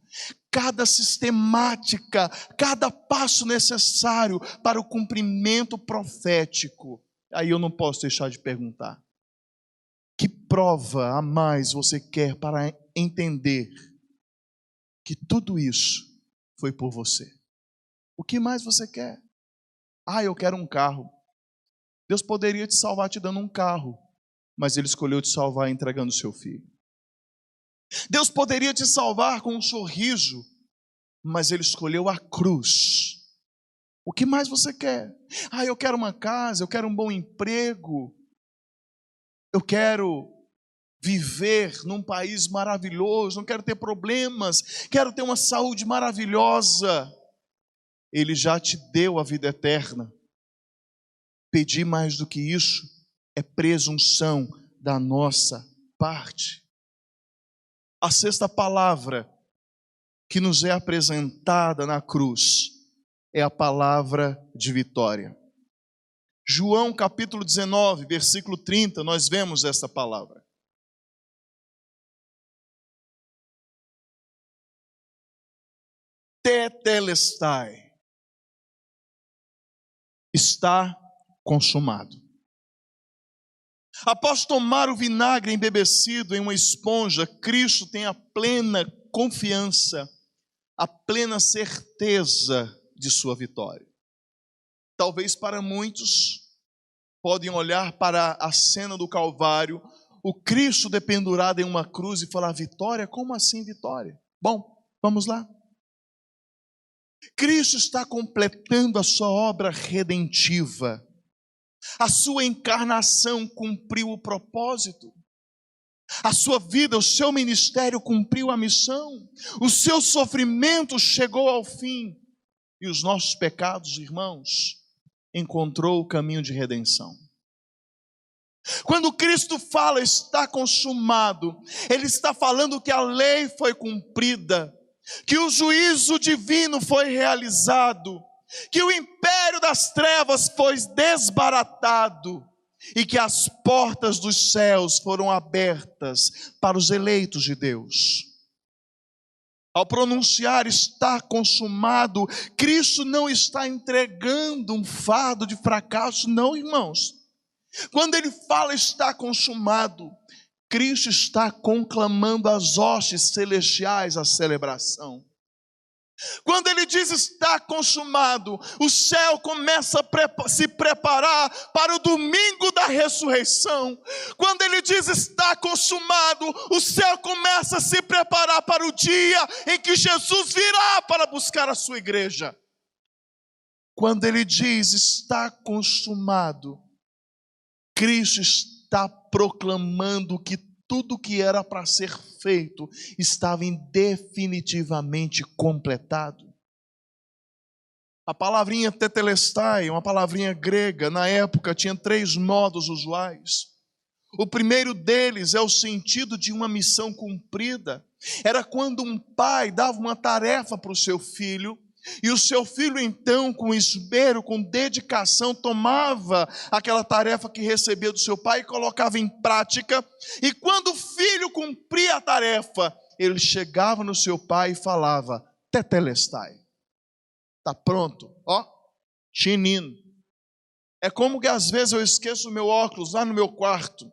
cada sistemática, cada passo necessário para o cumprimento profético. Aí eu não posso deixar de perguntar: que prova a mais você quer para entender que tudo isso foi por você? O que mais você quer? Eu quero um carro. Deus poderia te salvar te dando um carro, mas ele escolheu te salvar entregando o seu filho. Deus poderia te salvar com um sorriso, mas ele escolheu a cruz. O que mais você quer? Eu quero uma casa, eu quero um bom emprego, eu quero viver num país maravilhoso, não quero ter problemas, quero ter uma saúde maravilhosa. Ele já te deu a vida eterna. Pedir mais do que isso é presunção da nossa parte. A sexta palavra que nos é apresentada na cruz é a palavra de vitória. João capítulo 19, versículo 30, nós vemos essa palavra. Tetelestai. Está consumado. Após tomar o vinagre embebecido em uma esponja, Cristo tem a plena confiança, a plena certeza de sua vitória. Talvez para muitos podem olhar para a cena do Calvário, o Cristo dependurado em uma cruz e falar: vitória? Como assim vitória? Bom, vamos lá. Cristo está completando a sua obra redentiva. A sua encarnação cumpriu o propósito. A sua vida, o seu ministério cumpriu a missão. O seu sofrimento chegou ao fim. E os nossos pecados, irmãos, encontrou o caminho de redenção. Quando Cristo fala está consumado, ele está falando que a lei foi cumprida, que o juízo divino foi realizado, que o império das trevas foi desbaratado e que as portas dos céus foram abertas para os eleitos de Deus. Ao pronunciar está consumado, Cristo não está entregando um fardo de fracasso, não, irmãos. Quando ele fala está consumado, Cristo está conclamando as hostes celestiais à celebração. Quando ele diz está consumado, o céu começa a se preparar para o domingo da ressurreição. Quando ele diz está consumado, o céu começa a se preparar para o dia em que Jesus virá para buscar a sua igreja. Quando ele diz está consumado, Cristo está proclamando que tudo que era para ser feito estava definitivamente completado. A palavrinha tetelestai, uma palavrinha grega, na época tinha 3 modos usuais. O primeiro deles é o sentido de uma missão cumprida. Era quando um pai dava uma tarefa para o seu filho, e o seu filho então, com esmero, com dedicação, tomava aquela tarefa que recebia do seu pai e colocava em prática. E quando o filho cumpria a tarefa, ele chegava no seu pai e falava: tetelestai, está pronto, ó, tinindo. É como que às vezes eu esqueço o meu óculos lá no meu quarto,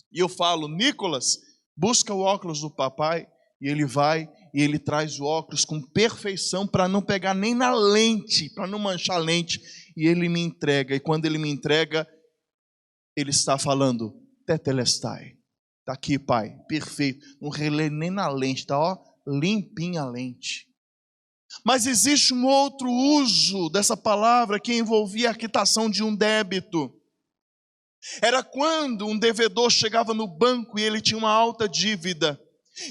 e eu falo: Nicolas, busca o óculos do papai, e ele vai e ele traz o óculos com perfeição para não pegar nem na lente, para não manchar a lente, e ele me entrega. E quando ele me entrega, ele está falando: tetelestai, está aqui, pai, perfeito, não relê nem na lente, está ó, limpinha a lente. Mas existe um outro uso dessa palavra que envolvia a quitação de um débito. Era quando um devedor chegava no banco e ele tinha uma alta dívida.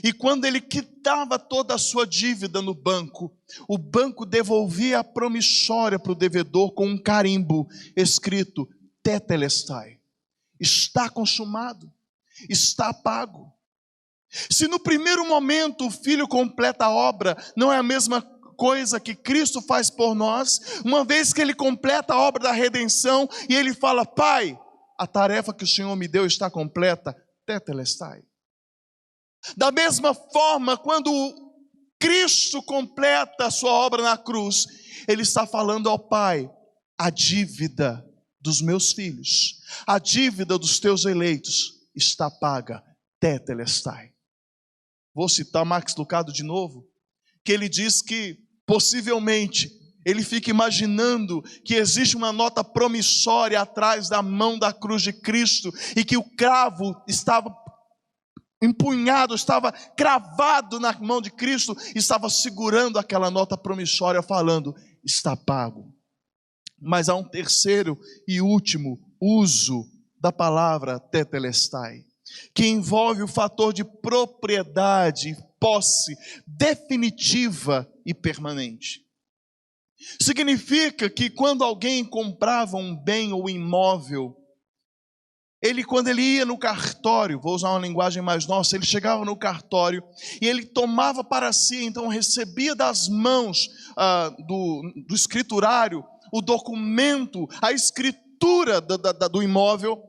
E quando ele quitava toda a sua dívida no banco, o banco devolvia a promissória para o devedor com um carimbo escrito: tetelestai, está consumado, está pago. Se no primeiro momento o filho completa a obra, não é a mesma coisa que Cristo faz por nós, uma vez que ele completa a obra da redenção e ele fala: pai, a tarefa que o Senhor me deu está completa, tetelestai. Da mesma forma, quando Cristo completa a sua obra na cruz, ele está falando ao Pai: a dívida dos meus filhos, a dívida dos teus eleitos está paga, tetelestai. Vou citar Max Lucado de novo, que ele diz que possivelmente ele fica imaginando que existe uma nota promissória atrás da mão da cruz de Cristo, e que o cravo estava empunhado, estava cravado na mão de Cristo, estava segurando aquela nota promissória, falando: está pago. Mas há um terceiro e último uso da palavra tetelestai, que envolve o fator de propriedade, posse definitiva e permanente. Significa que quando alguém comprava um bem ou imóvel, quando ele ia no cartório, vou usar uma linguagem mais nossa, ele chegava no cartório e ele tomava para si, então recebia das mãos do escriturário o documento, a escritura do imóvel.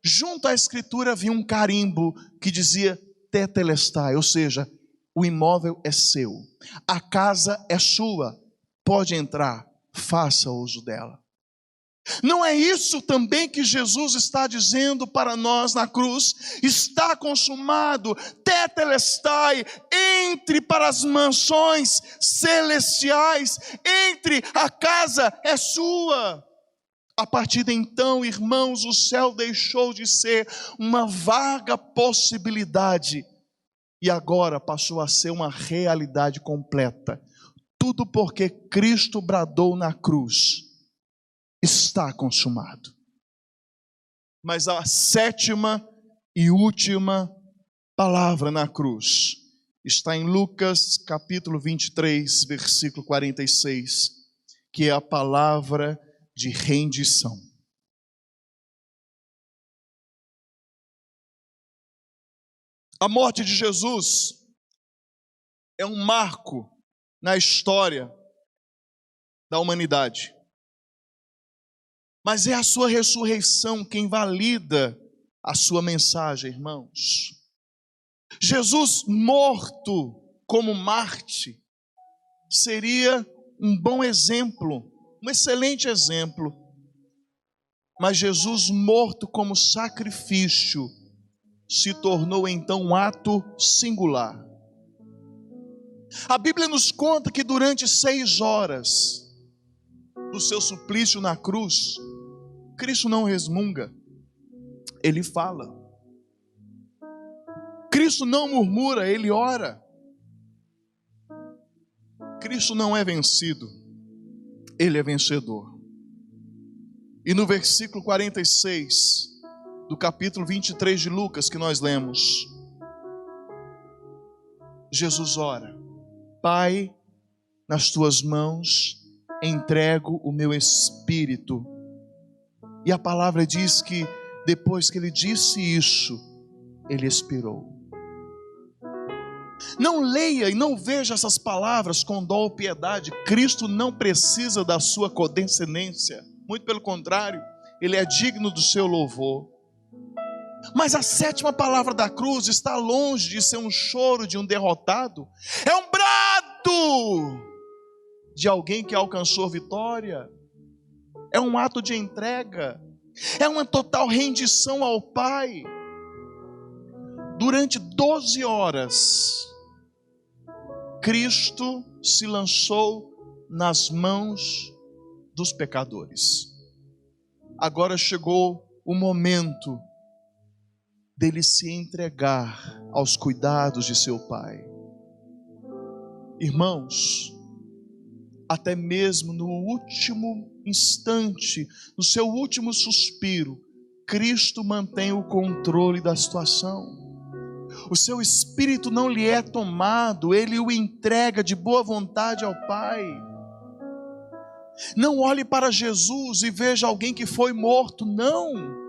Junto à escritura havia um carimbo que dizia tetelestai, ou seja, o imóvel é seu, a casa é sua, pode entrar, faça uso dela. Não é isso também que Jesus está dizendo para nós na cruz? Está consumado, tetelestai, entre para as mansões celestiais, entre, a casa é sua. A partir de então, irmãos, o céu deixou de ser uma vaga possibilidade e agora passou a ser uma realidade completa. Tudo porque Cristo bradou na cruz: está consumado. Mas a sétima e última palavra na cruz está em Lucas capítulo 23, versículo 46, que é a palavra de rendição. A morte de Jesus é um marco na história da humanidade. Mas é a sua ressurreição quem valida a sua mensagem, irmãos. Jesus morto como Marte seria um bom exemplo, um excelente exemplo. Mas Jesus morto como sacrifício se tornou então um ato singular. A Bíblia nos conta que durante 6 horas do seu suplício na cruz, Cristo não resmunga, ele fala. Cristo não murmura, ele ora. Cristo não é vencido, ele é vencedor. E no versículo 46 do capítulo 23 de Lucas que nós lemos, Jesus ora: Pai, nas tuas mãos entrego o meu espírito. E a palavra diz que Depois que ele disse isso, ele expirou. Não leia e não veja essas palavras com dó ou piedade. Cristo não precisa da sua condescendência. Muito pelo contrário, ele é digno do seu louvor. Mas a 7ª palavra da cruz está longe de ser um choro de um derrotado. É um brado de alguém que alcançou vitória. É um ato de entrega. É uma total rendição ao Pai. Durante 12 horas, Cristo se lançou nas mãos dos pecadores. Agora chegou o momento dele se entregar aos cuidados de seu Pai. Irmãos, até mesmo no último instante, no seu último suspiro, Cristo mantém o controle da situação. O seu espírito não lhe é tomado, ele o entrega de boa vontade ao Pai. Não olhe para Jesus e veja alguém que foi morto, não.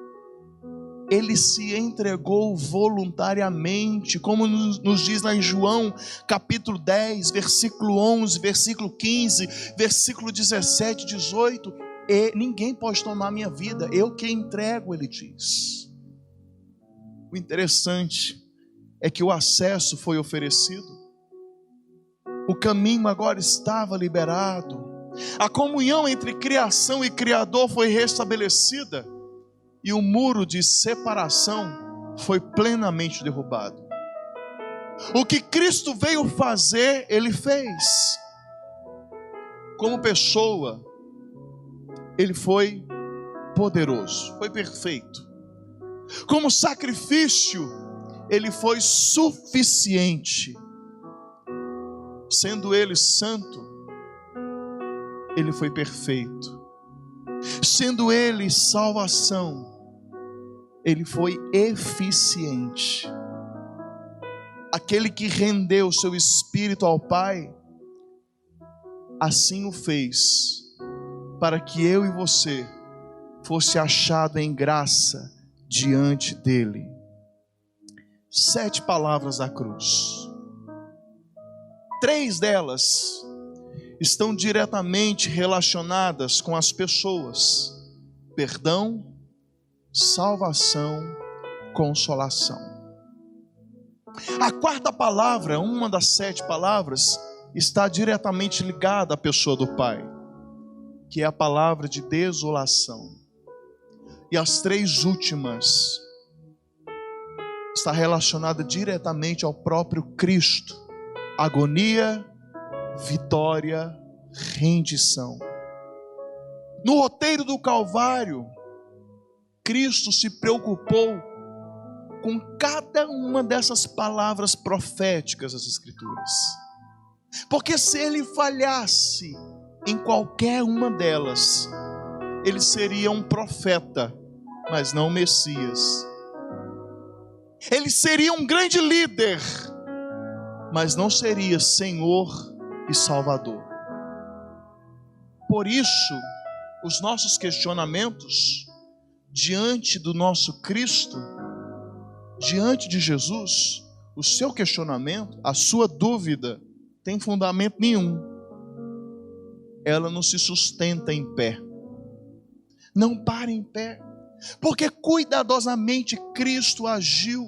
Ele se entregou voluntariamente, como nos diz lá em João, capítulo 10, versículo 11, versículo 15, versículo 17, 18. E ninguém pode tomar minha vida, eu que entrego, ele diz. O interessante é que o acesso foi oferecido, o caminho agora estava liberado, a comunhão entre criação e Criador foi restabelecida, e o muro de separação foi plenamente derrubado. O que Cristo veio fazer, ele fez. Como pessoa, ele foi poderoso, foi perfeito. Como sacrifício, ele foi suficiente. Sendo ele santo, ele foi perfeito. Sendo ele salvação, ele foi eficiente. Aquele que rendeu seu espírito ao Pai, assim o fez, para que eu e você fosse achado em graça diante dele. 7 palavras da cruz. 3 delas estão diretamente relacionadas com as pessoas: perdão, salvação, consolação. A 4ª palavra, uma das 7 palavras, está diretamente ligada à pessoa do Pai, que é a palavra de desolação. E as 3 últimas está relacionada diretamente ao próprio Cristo: agonia, vitória, rendição. No roteiro do Calvário, Cristo se preocupou com cada uma dessas palavras proféticas das Escrituras, porque se ele falhasse em qualquer uma delas, ele seria um profeta, mas não Messias. Ele seria um grande líder, mas não seria Senhor e Salvador. Por isso, os nossos questionamentos diante do nosso Cristo, diante de Jesus, o seu questionamento, a sua dúvida, tem fundamento nenhum. Ela não se sustenta em pé. Não para em pé, porque cuidadosamente Cristo agiu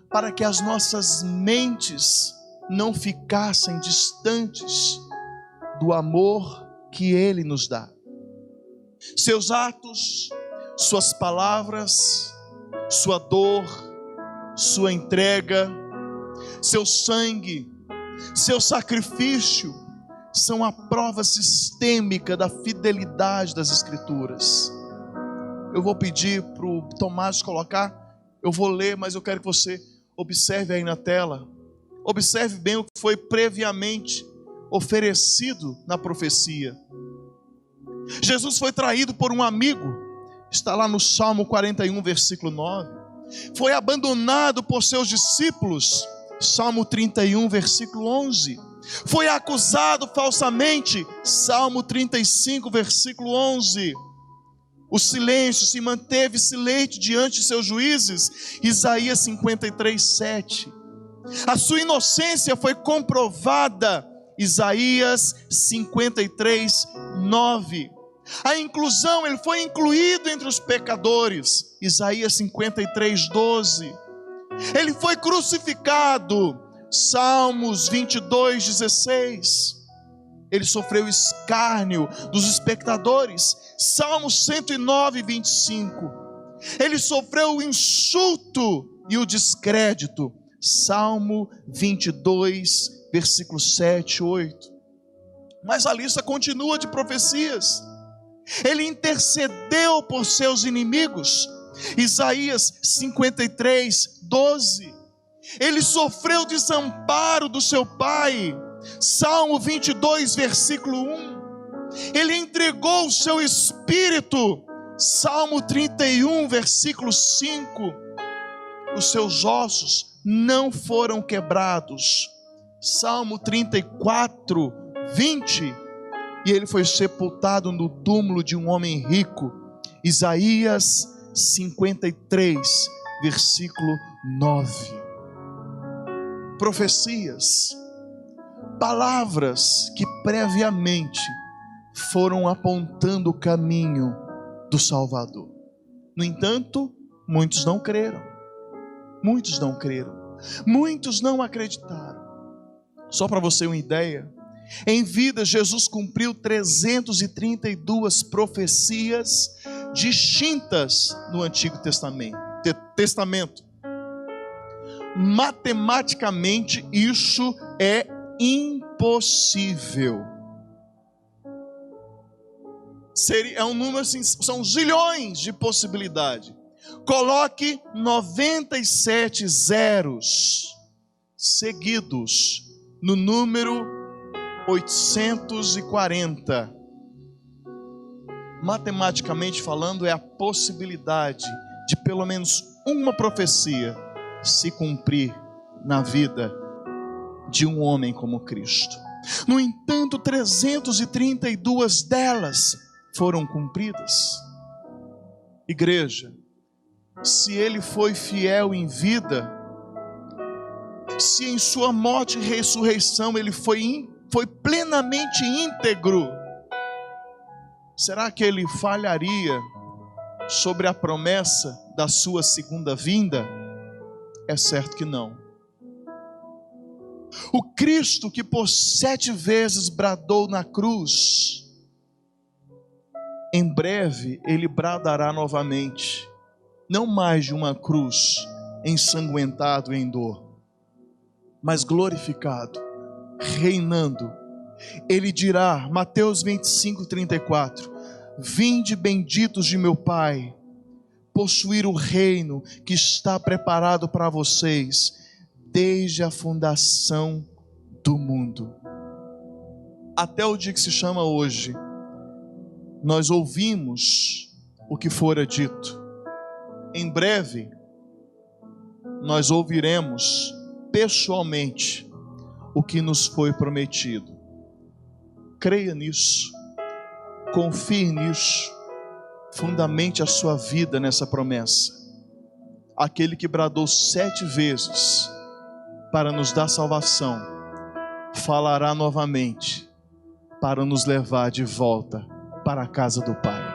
para que as nossas mentes não ficassem distantes do amor que Ele nos dá. Seus atos, suas palavras, sua dor, sua entrega, seu sangue, seu sacrifício são a prova sistêmica da fidelidade das Escrituras. Eu vou pedir para o Tomás colocar, eu vou ler, mas eu quero que você observe aí na tela. Observe bem o que foi previamente oferecido na profecia. Jesus foi traído por um amigo, está lá no Salmo 41, versículo 9. Foi abandonado por seus discípulos, Salmo 31, versículo 11. Foi acusado falsamente, Salmo 35, versículo 11. o silêncio, se manteve silente diante de seus juízes. Isaías 53:7. A sua inocência foi comprovada. Isaías 53:9. A inclusão, ele foi incluído entre os pecadores. Isaías 53:12. Ele foi crucificado. Salmos 22:16. Ele sofreu escárnio dos espectadores. Salmos 109:25. Ele sofreu o insulto e o descrédito. Salmo 22, versículos 7 e 8. Mas a lista continua de profecias. Ele intercedeu por seus inimigos. Isaías 53:12. Ele sofreu desamparo do seu pai. Salmo 22, versículo 1. Ele entregou o seu espírito. Salmo 31, versículo 5. Os seus ossos não foram quebrados. Salmo 34, 20. E ele foi sepultado no túmulo de um homem rico. Isaías 53, versículo 9. Profecias, palavras que previamente foram apontando o caminho do Salvador. No entanto, muitos não creram. Muitos não creram. Muitos não acreditaram. Só para você ter uma ideia, em vida Jesus cumpriu 332 profecias distintas no Antigo Testamento. Matematicamente isso é impossível. É um número assim, são zilhões de possibilidade. Coloque 97 zeros seguidos no número 840. Matematicamente falando, é a possibilidade de pelo menos uma profecia se cumprir na vida de um homem como Cristo. No entanto, 332 delas foram cumpridas. Igreja, se ele foi fiel em vida, se em sua morte e ressurreição ele foi plenamente íntegro, será que ele falharia sobre a promessa da sua segunda vinda? É certo que não. O Cristo que por 7 vezes bradou na cruz, em breve ele bradará novamente, não mais de uma cruz ensanguentado em dor, mas glorificado, reinando. Ele dirá, Mateus 25:34, vinde benditos de meu Pai, possuir o reino que está preparado para vocês desde a fundação do mundo. Até o dia que se chama hoje, nós ouvimos o que fora dito. Em breve, nós ouviremos pessoalmente o que nos foi prometido. Creia nisso, confie nisso, fundamente a sua vida nessa promessa. Aquele que bradou 7 vezes para nos dar salvação, falará novamente para nos levar de volta para a casa do Pai.